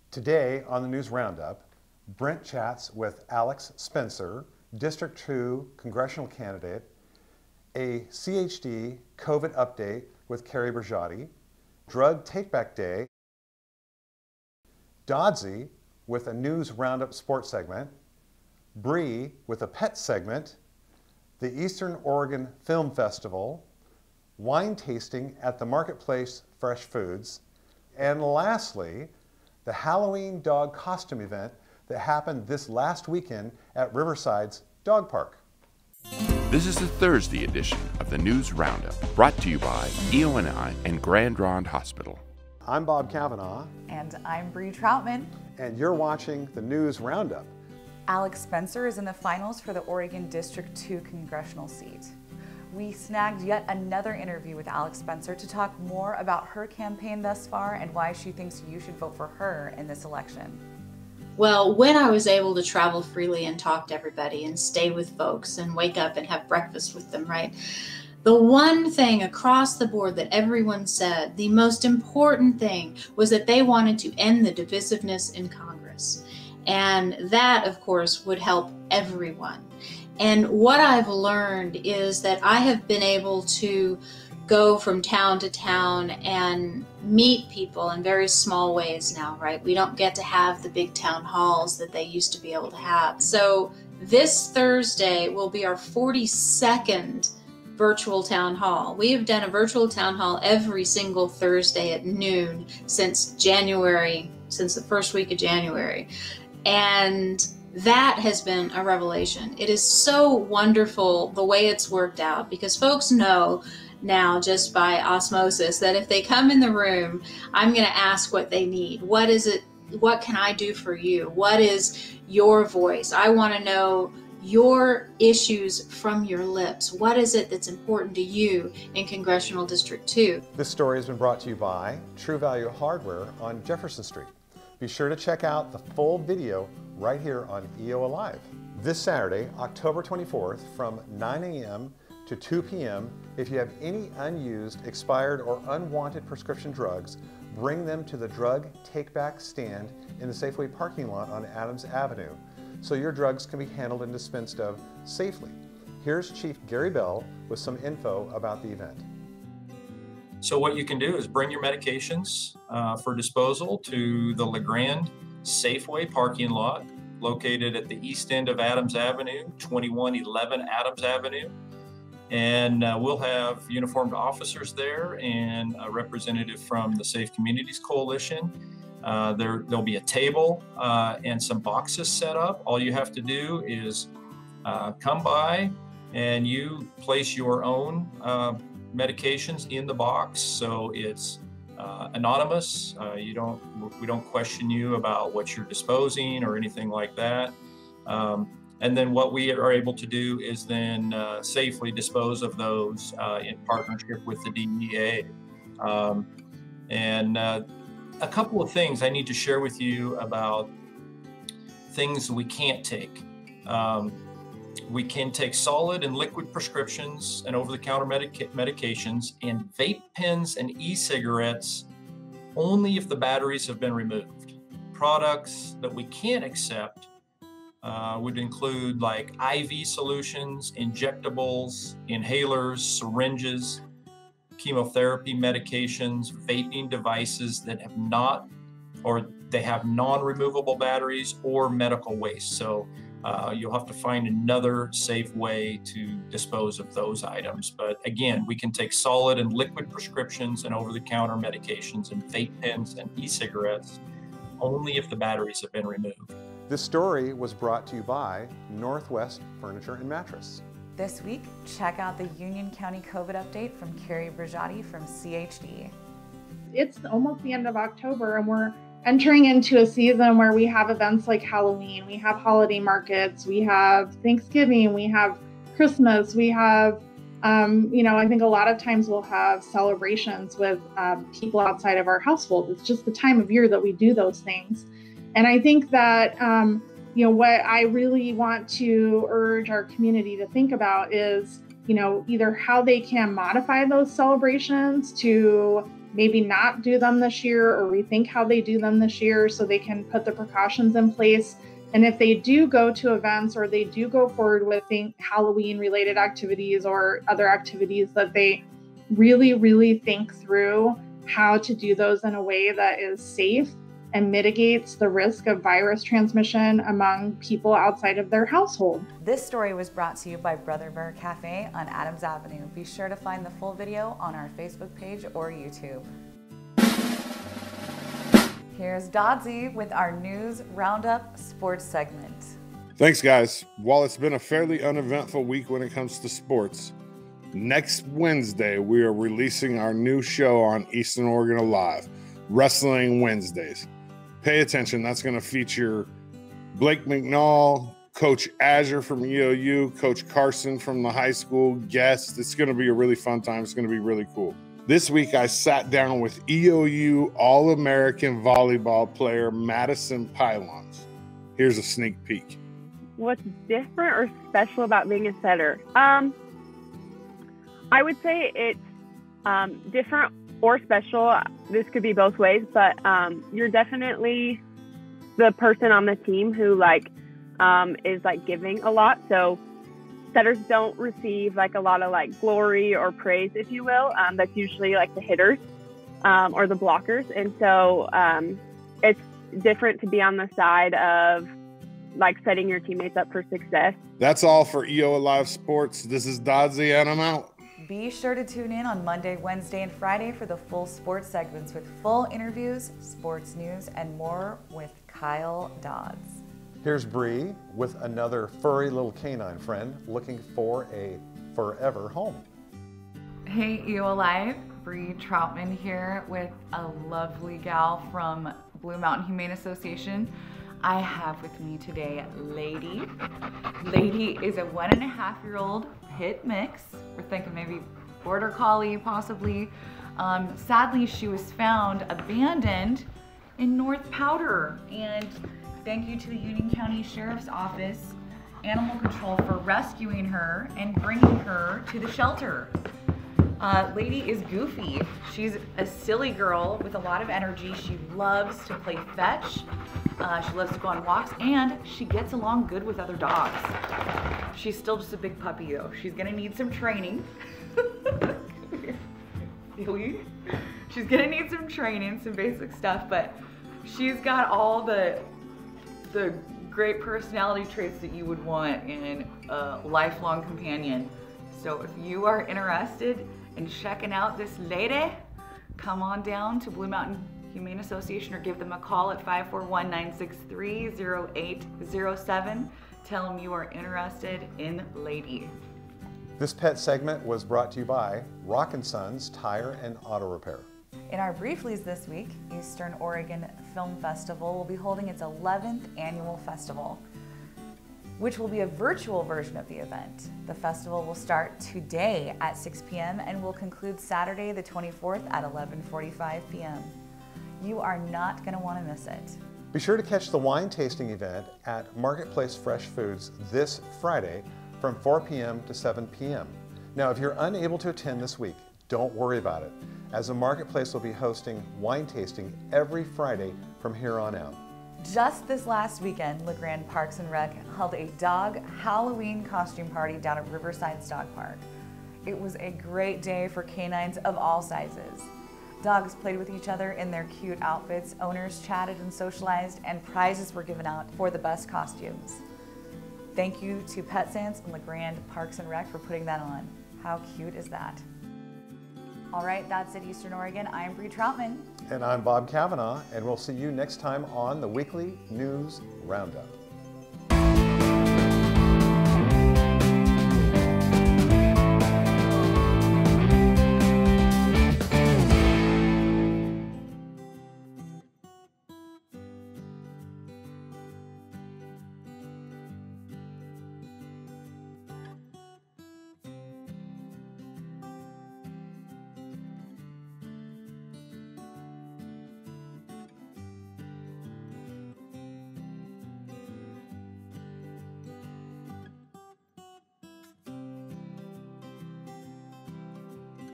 Today on the News Roundup, Brent chats with Alex Spenser, District 2 congressional candidate, a CHD COVID update with Carrie Brogoitti, Drug Takeback Day, Dodds with a News Roundup sports segment, Bree with a pet segment, the Eastern Oregon Film Festival, wine tasting at the Marketplace Fresh Foods, and lastly, the Halloween dog costume event that happened this last weekend at Riverside's Dog Park. This is the Thursday edition of the News Roundup, brought to you by EONI and Grande Hospital. I'm Bob Kavanaugh. And I'm Brianna Troutman. And you're watching the News Roundup. Alex Spenser is in the finals for the Oregon District 2 congressional seat. We snagged yet another interview with Alex Spenser to talk more about her campaign thus far and why she thinks you should vote for her in this election. Well, when I was able to travel freely and talk to everybody and stay with folks and wake up and have breakfast with them, right? The one thing across the board that everyone said, the most important thing, was that they wanted to end the divisiveness in Congress. And that, of course, would help everyone. And what I've learned is that I have been able to go from town to town and meet people in very small ways now, right? We don't get to have the big town halls that they used to be able to have. So this Thursday will be our 42nd virtual town hall. We have done a virtual town hall every single Thursday at noon since the first week of January. And that has been a revelation. It is so wonderful the way it's worked out, because folks know now just by osmosis that if they come in the room, I'm going to ask what they need. What is it? What can I do for you? What is your voice? I want to know your issues from your lips. What is it that's important to you in Congressional District 2? This story has been brought to you by True Value Hardware on Jefferson Street. Be sure to check out the full video right here on EO Alive. This Saturday, October 24th, from 9 a.m. to 2 p.m., if you have any unused, expired, or unwanted prescription drugs, bring them to the Drug Takeback stand in the Safeway parking lot on Adams Avenue, so your drugs can be handled and dispensed of safely. Here's Chief Gary Bell with some info about the event. So what you can do is bring your medications for disposal to the Grande Safeway parking lot located at the east end of Adams Avenue, 2111 Adams Avenue. And we'll have uniformed officers there and a representative from the Safe Communities Coalition. There'll be a table and some boxes set up. All you have to do is come by and you place your own medications in the box, so it's anonymous. We don't question you about what you're disposing or anything like that. And then what we are able to do is then safely dispose of those in partnership with the DEA. A couple of things I need to share with you about things we can't take. We can take solid and liquid prescriptions and over-the-counter medications and vape pens and e-cigarettes only if the batteries have been removed. Products that we can't accept would include like IV solutions, injectables, inhalers, syringes, chemotherapy medications, vaping devices that have non-removable batteries, or medical waste. So you'll have to find another safe way to dispose of those items. But again, we can take solid and liquid prescriptions and over-the-counter medications and vape pens and e-cigarettes only if the batteries have been removed. This story was brought to you by Northwest Furniture and Mattress. This week, check out the Union County COVID update from Carrie Brogoitti from CHD. It's almost the end of October and we're entering into a season where we have events like Halloween, we have holiday markets, we have Thanksgiving, we have Christmas, we have, I think a lot of times we'll have celebrations with people outside of our household. It's just the time of year that we do those things. And I think that, what I really want to urge our community to think about is, either how they can modify those celebrations to maybe not do them this year or rethink how they do them this year so they can put the precautions in place. And if they do go to events or they do go forward with Halloween related activities or other activities, that they really, really think through how to do those in a way that is safe and mitigates the risk of virus transmission among people outside of their household. This story was brought to you by Brother Bear Cafe on Adams Avenue. Be sure to find the full video on our Facebook page or YouTube. Here's Doddsy with our News Roundup sports segment. Thanks, guys. While it's been a fairly uneventful week when it comes to sports, next Wednesday we are releasing our new show on Eastern Oregon Alive, Wrestling Wednesdays. Pay attention, that's going to feature Blake McNall, Coach Azure from EOU, Coach Carson from the high school, guests. It's going to be a really fun time. It's going to be really cool. This week I sat down with EOU All-American volleyball player Madison Pylons. Here's a sneak peek. What's different or special about being a setter? I would say it's different or special. This could be both ways, but you're definitely the person on the team who is giving a lot. So setters don't receive a lot of glory or praise, if you will. That's usually the hitters or the blockers. And so it's different to be on the side of setting your teammates up for success. That's all for EO Alive Sports. This is Doddsy and I'm out. Be sure to tune in on Monday, Wednesday, and Friday for the full sports segments with full interviews, sports news, and more with Kyle Dodds. Here's Bree with another furry little canine friend looking for a forever home. Hey, EO Alive, Bree Troutman here with a lovely gal from Blue Mountain Humane Association. I have with me today Lady. Lady is a 1.5-year-old pit mix. We're thinking maybe border collie, possibly. Sadly, she was found abandoned in North Powder. And thank you to the Union County Sheriff's Office Animal Control for rescuing her and bringing her to the shelter. Lady is goofy. She's a silly girl with a lot of energy. She loves to play fetch. She loves to go on walks, and she gets along good with other dogs. She's still just a big puppy, though. She's gonna need some training. She's gonna need some training, some basic stuff, but she's got all the great personality traits that you would want in a lifelong companion. So if you are interested in checking out this lady, come on down to Blue Mountain Humane Association or give them a call at 541-963-0807. Tell them you are interested in Lady. This pet segment was brought to you by Rock & Sons Tire and Auto Repair. In our Brieflies this week, Eastern Oregon Film Festival will be holding its 11th annual festival, which will be a virtual version of the event. The festival will start today at 6 p.m. and will conclude Saturday the 24th at 11:45 p.m. You are not going to want to miss it. Be sure to catch the wine tasting event at Marketplace Fresh Foods this Friday from 4 p.m. to 7 p.m. Now, if you're unable to attend this week, don't worry about it, as the Marketplace will be hosting wine tasting every Friday from here on out. Just this last weekend, Grande Parks and Rec held a dog Halloween costume party down at Riverside Dog Park. It was a great day for canines of all sizes. Dogs played with each other in their cute outfits, owners chatted and socialized, and prizes were given out for the best costumes. Thank you to PetSense and Grande Parks and Rec for putting that on. How cute is that? All right, that's it, Eastern Oregon. I'm Bree Troutman. And I'm Bob Kavanaugh, and we'll see you next time on the Weekly News Roundup.